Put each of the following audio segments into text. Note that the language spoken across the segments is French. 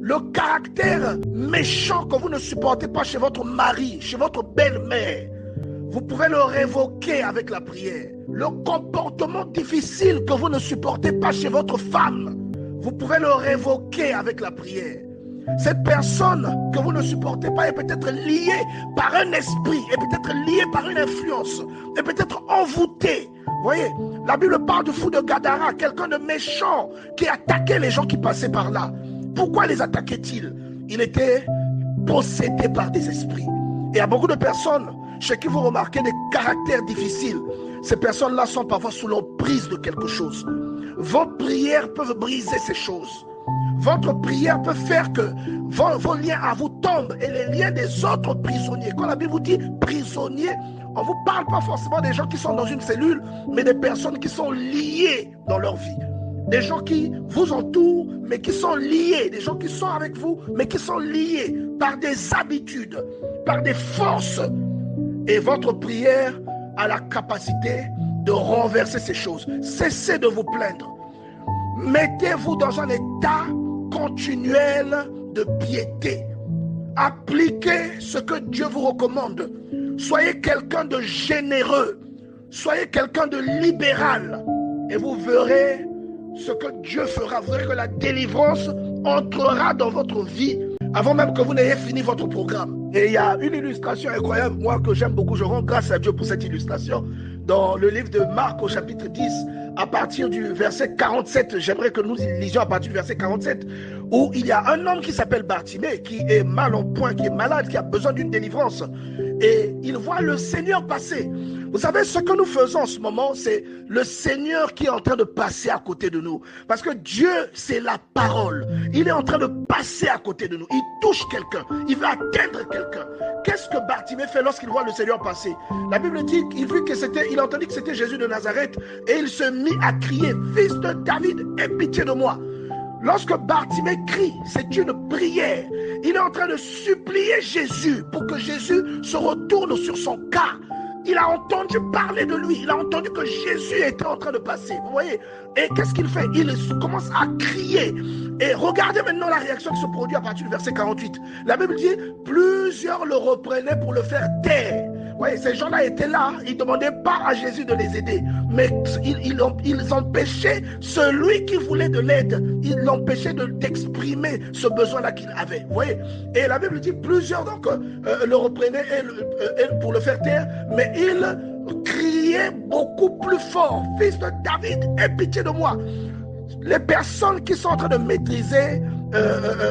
Le caractère méchant que vous ne supportez pas chez votre mari, chez votre belle-mère, vous pouvez le révoquer avec la prière. Le comportement difficile que vous ne supportez pas chez votre femme, vous pouvez le révoquer avec la prière. Cette personne que vous ne supportez pas est peut-être liée par un esprit, est peut-être liée par une influence, est peut-être envoûtée. Vous voyez, la Bible parle du fou de Gadara, quelqu'un de méchant qui attaquait les gens qui passaient par là. Pourquoi les attaquait-il? Il était possédé par des esprits. Et il y a beaucoup de personnes chez qui vous remarquez des caractères difficiles. Ces personnes-là sont parfois sous l'emprise de quelque chose. Vos prières peuvent briser ces choses. Votre prière peut faire que vos liens à vous tombent et les liens des autres prisonniers. Quand la Bible vous dit prisonniers, on ne vous parle pas forcément des gens qui sont dans une cellule, mais des personnes qui sont liées dans leur vie. Des gens qui vous entourent, mais qui sont liés. Des gens qui sont avec vous, mais qui sont liés par des habitudes, par des forces. Et votre prière a la capacité de renverser ces choses. Cessez de vous plaindre. Mettez-vous dans un état continuel de piété. Appliquez ce que Dieu vous recommande. Soyez quelqu'un de généreux. Soyez quelqu'un de libéral. Et vous verrez ce que Dieu fera. Vous verrez que la délivrance entrera dans votre vie avant même que vous n'ayez fini votre programme. Et il y a une illustration incroyable, moi que j'aime beaucoup. Je rends grâce à Dieu pour cette illustration. Dans le livre de Marc au chapitre 10, à partir du verset 47, j'aimerais que nous lisions à partir du verset 47, où il y a un homme qui s'appelle Bartimée, qui est mal en point, qui est malade, qui a besoin d'une délivrance. Et il voit le Seigneur passer. Vous savez, ce que nous faisons en ce moment, c'est le Seigneur qui est en train de passer à côté de nous. Parce que Dieu, c'est la parole. Il est en train de passer à côté de nous. Il touche quelqu'un. Il va atteindre quelqu'un. Qu'est-ce que Bartimée fait lorsqu'il voit le Seigneur passer? La Bible dit qu'il vit que il a entendu que c'était Jésus de Nazareth et il se mit à crier, Fils de David, aie pitié de moi. Lorsque Bartimée crie, c'est une prière. Il est en train de supplier Jésus pour que Jésus se retourne sur son cas. Il a entendu parler de lui. Il a entendu que Jésus était en train de passer. Vous voyez? Et qu'est-ce qu'il fait? Il commence à crier. Et regardez maintenant la réaction qui se produit à partir du verset 48. La Bible dit, plusieurs le reprenaient pour le faire taire. Vous voyez, ces gens-là étaient là. Ils ne demandaient pas à Jésus de les aider. Mais ils empêchaient celui qui voulait de l'aide. Ils l'empêchaient d'exprimer ce besoin-là qu'il avait. Vous voyez? Et la Bible dit, plusieurs donc le reprenaient pour le faire taire. Mais il criait beaucoup plus fort. Fils de David, aie pitié de moi. Les personnes qui sont en train de maîtriser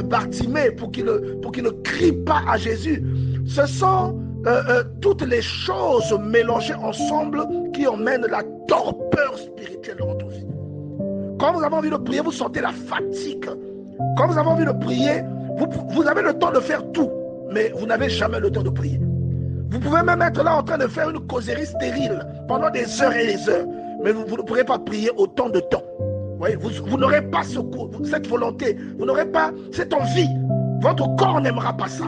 Bartimée pour qu'il ne crie pas à Jésus, ce sont toutes les choses mélangées ensemble qui emmènent la torpeur spirituelle dans votre vie. Quand vous avez envie de prier, vous sentez la fatigue. Quand vous avez envie de prier, vous avez le temps de faire tout, mais vous n'avez jamais le temps de prier. Vous pouvez même être là en train de faire une causerie stérile pendant des heures et des heures, mais vous ne pourrez pas prier autant de temps. Vous n'aurez pas cette volonté, vous n'aurez pas cette envie. Votre corps n'aimera pas ça.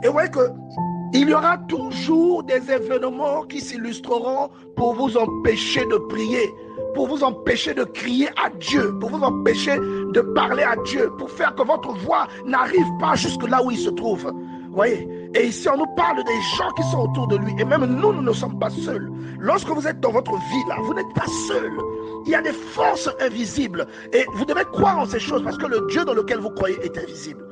Et vous voyez qu'il y aura toujours des événements qui s'illustreront pour vous empêcher de prier, pour vous empêcher de crier à Dieu, pour vous empêcher de parler à Dieu, pour faire que votre voix n'arrive pas jusque là où il se trouve. Vous voyez? Et ici, on nous parle des gens qui sont autour de lui. Et même nous ne sommes pas seuls. Lorsque vous êtes dans votre vie, là, vous n'êtes pas seuls. Il y a des forces invisibles. Et vous devez croire en ces choses parce que le Dieu dans lequel vous croyez est invisible.